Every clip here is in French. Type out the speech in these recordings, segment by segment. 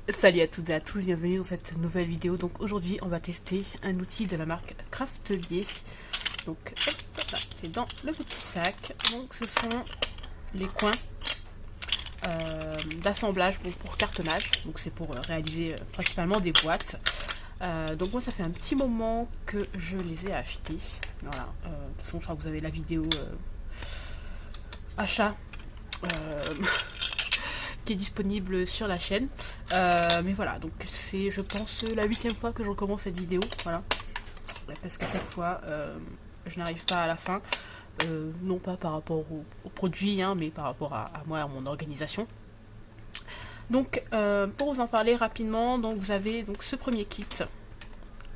Salut à toutes et à tous, bienvenue dans cette nouvelle vidéo. Donc aujourd'hui on va tester un outil de la marque Craftelier. Donc hop, là, c'est dans le petit sac. Donc ce sont les coins d'assemblage pour cartonnage. Donc c'est pour réaliser principalement des boîtes. Donc moi ça fait un petit moment que je les ai achetés. Voilà, de toute façon je crois que vous avez la vidéo achat. Qui est disponible sur la chaîne. Mais voilà, donc c'est je pense la 8e fois que je recommence cette vidéo. Voilà. Parce qu'à chaque fois je n'arrive pas à la fin. Non pas par rapport au produit, hein, mais par rapport à moi, à mon organisation. Donc pour vous en parler rapidement, donc vous avez donc ce premier kit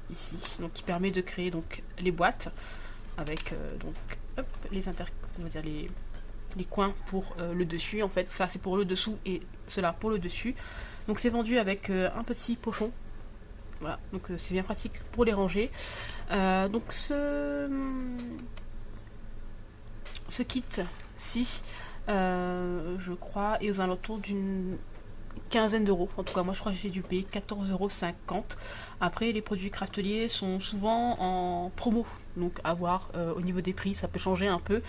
ici, donc qui permet de créer donc les boîtes avec donc hop, on va dire les coins pour le dessus. En fait ça c'est pour le dessous et cela pour le dessus. Donc c'est vendu avec un petit pochon. Voilà, donc c'est bien pratique pour les ranger. Donc ce kit-ci, je crois, est aux alentours d'une quinzaine d'euros. En tout cas, moi je crois que j'ai dû payer 14,50 €. Après, les produits crafteliers sont souvent en promo, donc à voir au niveau des prix, ça peut changer un peu.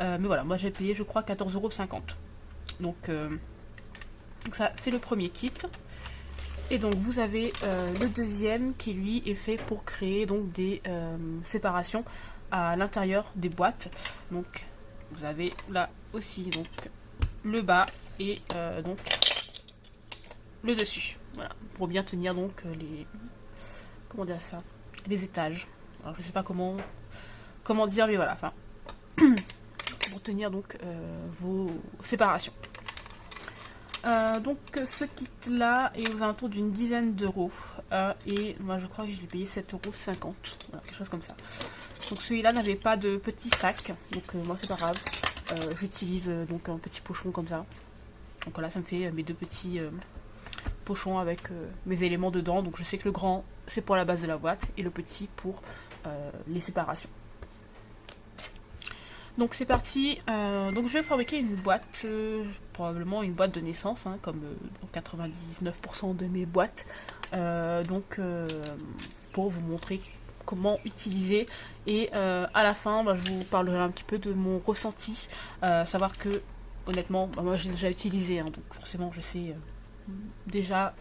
Mais voilà, moi j'ai payé, je crois, 14,50 €. Donc ça, c'est le premier kit. Et donc vous avez le deuxième qui lui est fait pour créer donc des séparations à l'intérieur des boîtes. Donc vous avez là aussi donc le bas et donc le dessus. Voilà, pour bien tenir donc les, comment dire ça, les étages. Alors je sais pas comment dire, mais voilà, enfin pour tenir donc vos séparations. Donc ce kit là est aux alentours d'une dizaine d'euros et moi je crois que je l'ai payé 7,50 €, voilà, quelque chose comme ça. Donc celui-là n'avait pas de petit sac, donc moi c'est pas grave, j'utilise donc un petit pochon comme ça. Donc là ça me fait mes deux petits pochons avec mes éléments dedans. Donc je sais que le grand c'est pour la base de la boîte et le petit pour les séparations. Donc c'est parti, donc je vais fabriquer une boîte, probablement une boîte de naissance, hein, comme 99% de mes boîtes. Pour vous montrer comment utiliser et à la fin je vous parlerai un petit peu de mon ressenti, savoir que honnêtement moi j'ai déjà utilisé, hein, donc forcément je sais déjà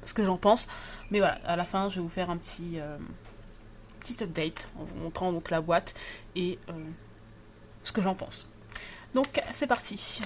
ce que j'en pense, mais voilà, à la fin je vais vous faire un petit update en vous montrant donc la boîte et ce que j'en pense. Donc c'est parti.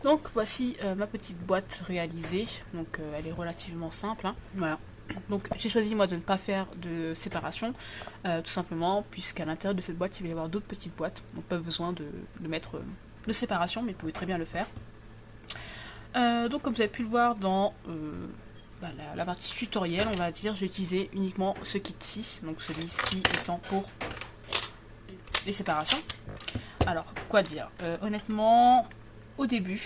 Donc voici ma petite boîte réalisée, donc elle est relativement simple, hein. Voilà. Donc j'ai choisi moi de ne pas faire de séparation, tout simplement puisqu'à l'intérieur de cette boîte il va y avoir d'autres petites boîtes, donc pas besoin de mettre de séparation, mais vous pouvez très bien le faire. Donc comme vous avez pu le voir dans la partie tutoriel, on va dire, j'ai utilisé uniquement ce kit-ci, donc celui-ci étant pour les séparations. Alors quoi dire, honnêtement, au début,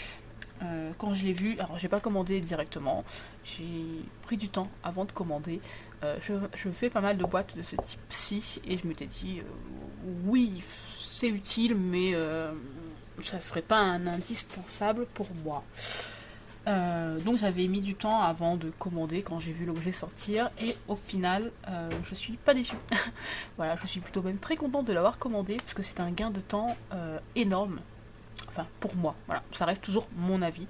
quand je l'ai vu, alors j'ai pas commandé directement, j'ai pris du temps avant de commander. Je fais pas mal de boîtes de ce type-ci et je m'étais dit oui c'est utile mais ça serait pas un indispensable pour moi. Donc j'avais mis du temps avant de commander quand j'ai vu l'objet sortir et au final je suis pas déçue. Voilà, je suis plutôt même très contente de l'avoir commandé parce que c'est un gain de temps énorme. Enfin pour moi, voilà, ça reste toujours mon avis.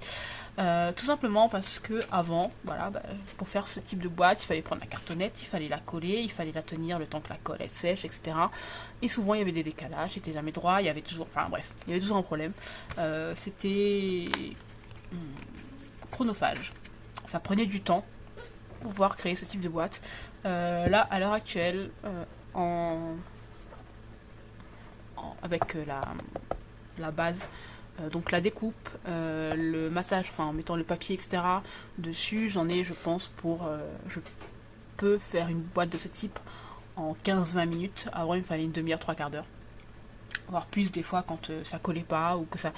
Tout simplement parce que avant, voilà, pour faire ce type de boîte, il fallait prendre la cartonnette, il fallait la coller, il fallait la tenir le temps que la colle elle sèche, etc. Et souvent il y avait des décalages, c'était jamais droit, il y avait toujours, enfin bref, il y avait toujours un problème. C'était chronophage. Ça prenait du temps pour pouvoir créer ce type de boîte. Là, à l'heure actuelle, avec la base, donc la découpe, le matage, enfin en mettant le papier, etc. dessus, j'en ai, je pense, pour... je peux faire une boîte de ce type en 15-20 minutes. Avant, il me fallait une demi-heure, trois quarts d'heure. Voire plus des fois quand ça collait pas ou que ça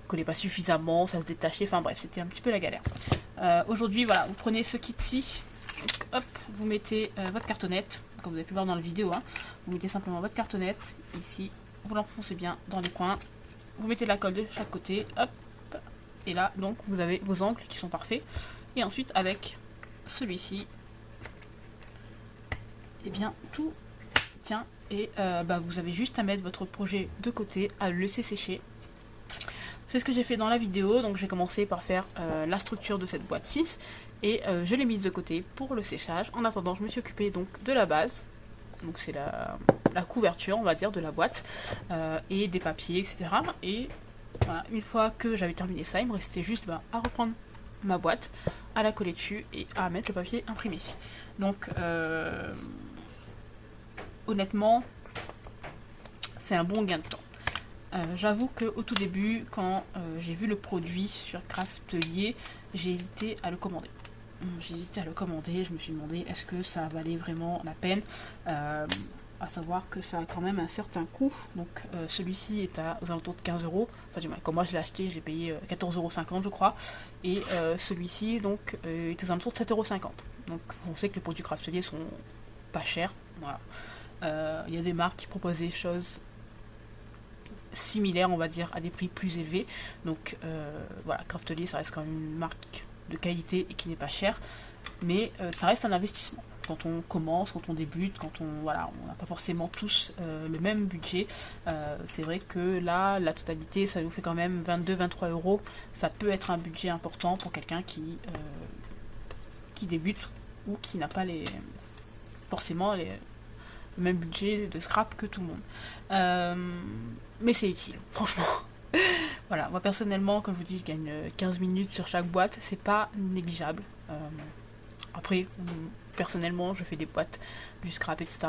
collait pas suffisamment, ça se détachait, enfin bref, c'était un petit peu la galère. Aujourd'hui, voilà, vous prenez ce kit-ci, hop, vous mettez votre cartonnette, comme vous avez pu voir dans la vidéo, hein, vous mettez simplement votre cartonnette, ici, vous l'enfoncez bien dans les coins, vous mettez de la colle de chaque côté, hop, et là, donc, vous avez vos angles qui sont parfaits, et ensuite, avec celui-ci, et bien, tout tient, et vous avez juste à mettre votre projet de côté, à le laisser sécher. C'est ce que j'ai fait dans la vidéo, donc j'ai commencé par faire la structure de cette boîte-ci, et je l'ai mise de côté pour le séchage. En attendant, je me suis occupée donc de la base, donc c'est la couverture, on va dire, de la boîte, et des papiers, etc. Et voilà, une fois que j'avais terminé ça, il me restait juste à reprendre ma boîte, à la coller dessus et à mettre le papier imprimé. Donc, honnêtement, c'est un bon gain de temps. J'avoue qu'au tout début, quand j'ai vu le produit sur Craftelier, j'ai hésité à le commander. Je me suis demandé est-ce que ça valait vraiment la peine, à savoir que ça a quand même un certain coût. Donc celui-ci est aux alentours de 15 euros, enfin du moins quand moi je l'ai acheté, j'ai payé 14,50 € je crois, et celui-ci donc est aux alentours de 7,50 €. Donc on sait que les produits Craftelier sont pas chers, voilà. Il y a des marques qui proposent des choses similaires, on va dire, à des prix plus élevés. Donc voilà, Craftelier ça reste quand même une marque de qualité et qui n'est pas cher, mais ça reste un investissement. Quand on commence, quand on débute, quand on n'a pas forcément tous le même budget, c'est vrai que là, la totalité, ça nous fait quand même 22-23 €. Ça peut être un budget important pour quelqu'un qui débute ou qui n'a pas forcément le même budget de scrap que tout le monde. Mais c'est utile, franchement. Voilà, moi personnellement, comme je vous dis, je gagne 15 minutes sur chaque boîte, c'est pas négligeable. Après, personnellement, je fais des boîtes, du scrap, etc.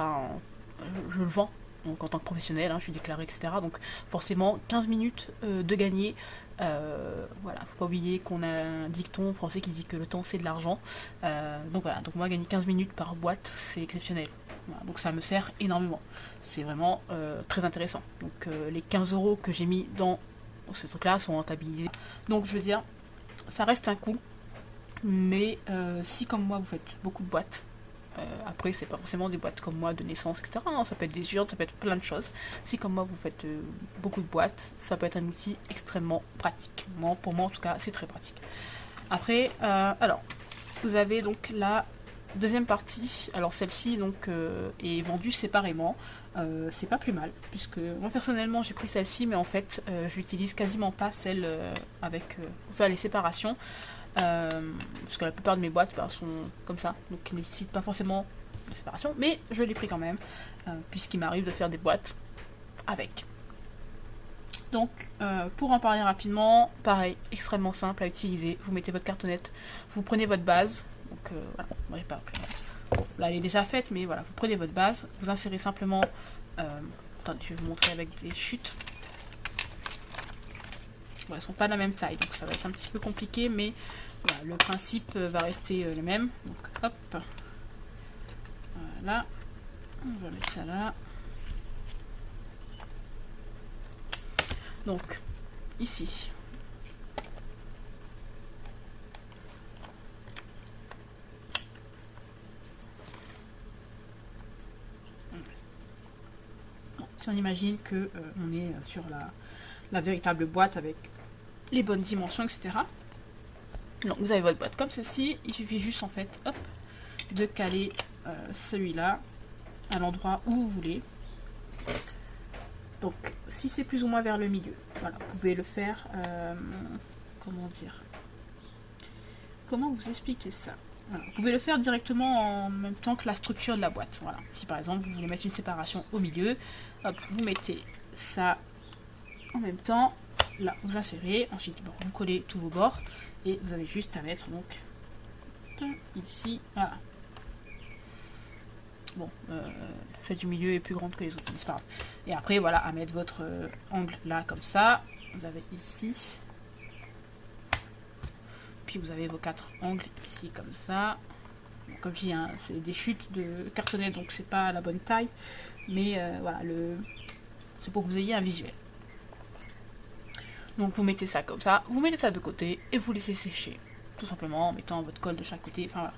Je le vends, donc en tant que professionnel, hein, je suis déclarée, etc. Donc forcément, 15 minutes de gagner. Voilà, faut pas oublier qu'on a un dicton français qui dit que le temps c'est de l'argent. Donc voilà, donc moi gagner 15 minutes par boîte, c'est exceptionnel. Voilà, donc ça me sert énormément. C'est vraiment très intéressant. Donc les 15 € que j'ai mis dans ce truc là sont rentabilisés. Donc je veux dire, ça reste un coût, mais si comme moi vous faites beaucoup de boîtes, après c'est pas forcément des boîtes comme moi de naissance, etc. Non, ça peut être des urnes, ça peut être plein de choses. Si comme moi vous faites beaucoup de boîtes, ça peut être un outil extrêmement pratique. Pour moi en tout cas c'est très pratique. Après, alors vous avez donc la deuxième partie. Alors celle-ci donc est vendue séparément. C'est pas plus mal, puisque moi personnellement j'ai pris celle-ci, mais en fait j'utilise quasiment pas celle pour faire les séparations, parce que la plupart de mes boîtes sont comme ça, donc qui ne nécessitent pas forcément de séparation, mais je l'ai pris quand même, puisqu'il m'arrive de faire des boîtes avec. Donc pour en parler rapidement, pareil, extrêmement simple à utiliser. Vous mettez votre cartonnette, vous prenez votre base. Donc voilà, moi j'ai pas appris. Bon, là elle est déjà faite, mais voilà, vous prenez votre base, vous insérez simplement. Attendez, je vais vous montrer avec des chutes. Bon, elles sont pas de la même taille, donc ça va être un petit peu compliqué, mais voilà, le principe va rester le même. Donc hop, voilà, on va mettre ça là. Donc ici. Si on imagine que on est sur la véritable boîte avec les bonnes dimensions, etc. Donc vous avez votre boîte comme ceci, il suffit juste en fait, hop, de caler celui-là à l'endroit où vous voulez. Donc si c'est plus ou moins vers le milieu, voilà, vous pouvez le faire, comment dire, comment vous expliquer ça? Voilà, vous pouvez le faire directement en même temps que la structure de la boîte. Voilà. Si par exemple vous voulez mettre une séparation au milieu, hop, vous mettez ça en même temps, là vous insérez, ensuite bon, vous collez tous vos bords et vous avez juste à mettre donc ici, voilà. Bon, celle du milieu est plus grande que les autres, mais c'est pas grave. Et après voilà, à mettre votre angle là comme ça, vous avez ici. Puis vous avez vos 4 angles ici comme ça. Bon, comme je dis, hein, c'est des chutes de cartonnet, donc c'est pas la bonne taille. Mais voilà, c'est pour que vous ayez un visuel. Donc vous mettez ça comme ça, vous mettez ça de côté et vous laissez sécher. Tout simplement en mettant votre colle de chaque côté. Enfin voilà.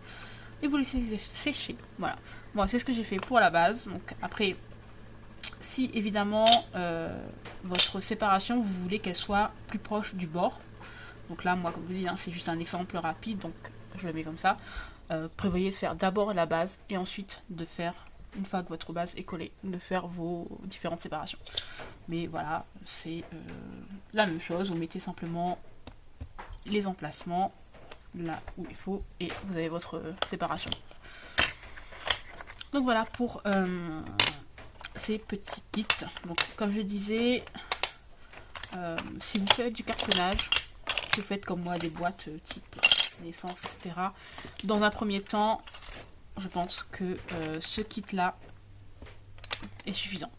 Et vous laissez sécher. Voilà. Moi, c'est ce que j'ai fait pour la base. Donc après, si évidemment votre séparation, vous voulez qu'elle soit plus proche du bord. Donc là, moi, comme je vous dis, hein, c'est juste un exemple rapide, donc je le mets comme ça. Prévoyez de faire d'abord la base et ensuite de faire, une fois que votre base est collée, de faire vos différentes séparations. Mais voilà, c'est la même chose. Vous mettez simplement les emplacements là où il faut et vous avez votre séparation. Donc voilà pour ces petits kits. Donc comme je disais, si vous faites du cartonnage, vous faites comme moi des boîtes type naissance, etc. Dans un premier temps, je pense que ce kit là est suffisant.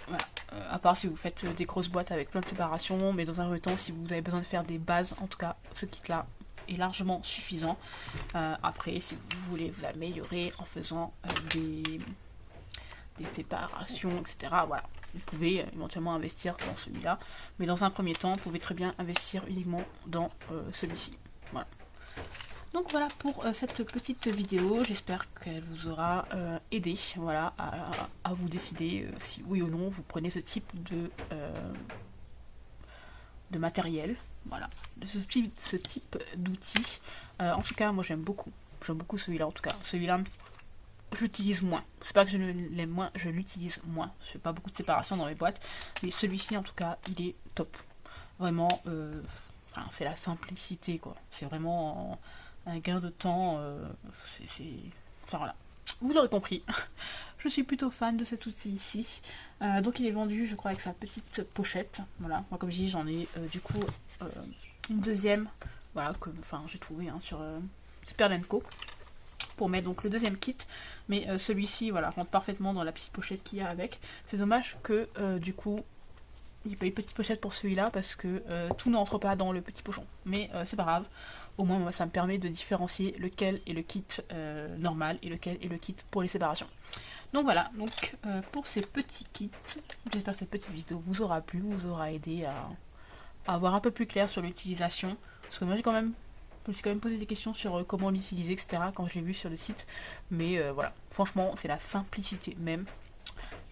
Voilà. À part si vous faites des grosses boîtes avec plein de séparations, mais dans un premier temps, si vous avez besoin de faire des bases, en tout cas, ce kit là est largement suffisant. Après, si vous voulez vous améliorer en faisant des séparations, etc. Voilà. Vous pouvez éventuellement investir dans celui-là, mais dans un premier temps, vous pouvez très bien investir uniquement dans celui-ci. Voilà. Donc voilà pour cette petite vidéo, j'espère qu'elle vous aura aidé, voilà, à vous décider si oui ou non vous prenez ce type de matériel, voilà, de ce type d'outils. En tout cas, moi j'aime beaucoup celui-là en tout cas. Celui-là, j'utilise moins. C'est pas que je l'aime moins, je l'utilise moins. Je fais pas beaucoup de séparation dans mes boîtes, mais celui-ci en tout cas, il est top. Vraiment, enfin, c'est la simplicité quoi. C'est vraiment un gain de temps. Enfin voilà. Vous l'aurez compris. Je suis plutôt fan de cet outil ici. Donc il est vendu, je crois, avec sa petite pochette. Voilà. Moi, comme je dis, j'en ai du coup une deuxième. Voilà, que enfin j'ai trouvé hein, sur Super Co. Pour mettre donc le deuxième kit, mais celui-ci voilà rentre parfaitement dans la petite pochette qu'il y a avec. C'est dommage que du coup il n'y a pas eu de petite pochette pour celui-là parce que tout n'entre pas dans le petit pochon, mais c'est pas grave, au moins moi, ça me permet de différencier lequel est le kit normal et lequel est le kit pour les séparations. Donc voilà, donc pour ces petits kits, j'espère que cette petite vidéo vous aura plu, vous aura aidé à avoir un peu plus clair sur l'utilisation, parce que moi je me suis quand même posé des questions sur comment l'utiliser, etc. quand je l'ai vu sur le site. Mais voilà, franchement, c'est la simplicité même.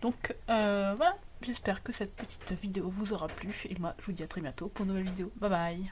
Donc voilà, j'espère que cette petite vidéo vous aura plu. Et moi, je vous dis à très bientôt pour une nouvelle vidéo. Bye bye!